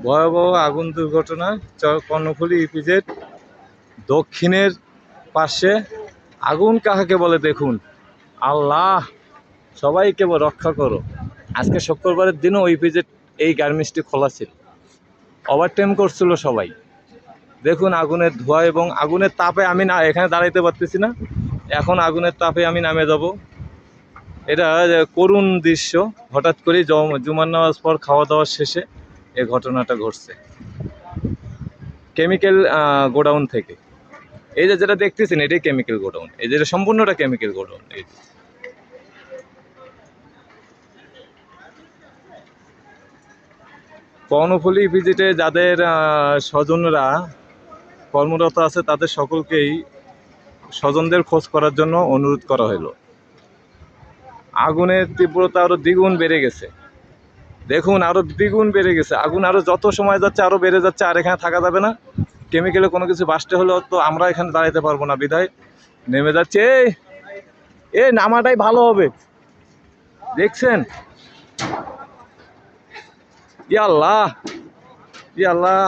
ভয়াবহ আগুন দুর্ঘটনা কর্ণফুলী ইপিজেড দক্ষিণের পাশে। আগুন কাহাকে বলে দেখুন। আল্লাহ সবাইকে রক্ষা করো। আজকে শুক্রবারের দিনও ওই ইপিজেড এই গার্মেন্টসটি খোলা ছিল, ওভারটাইম করছিল সবাই। দেখুন আগুনের ধোঁয়া এবং আগুনের তাপে আমি না এখানে দাঁড়াইতে পারতেছি না। এখন আগুনের তাপে আমি নামে যাব। এটা করুণ দৃশ্য। হঠাৎ করেই জুমার নামাজ পর খাওয়া দাওয়ার শেষে এই ঘটনাটা ঘটছে কেমিক্যাল গোডাউন থেকে। এই যে যেটা দেখতেছেন এটাই কেমিক্যাল গোডাউন, এই যেটা সম্পূর্ণটা কেমিক্যাল গোডাউন। এই কর্ণফুলী ভিজিটে যাদের স্বজনরা কর্মরত আছে তাদের সকলকেই স্বজনদের খোঁজ করার জন্য অনুরোধ করা হলো। আগুনের তীব্রতা আরো দ্বিগুণ বেড়ে গেছে। দেখুন আরো দ্বিগুণ বেড়ে গেছে আগুন। আরো যত সময় যাচ্ছে আরো বেড়ে যাচ্ছে। আর এখানে থাকা যাবে না। কেমিক্যালে কোনো কিছু বাস্টে হলেও তো আমরা এখানে দাঁড়াইতে পারবো না, বিধায় নেমে যাচ্ছে। এই নামাটাই ভালো হবে। দেখছেন? ইয়া আল্লাহ, ইয়া আল্লাহ।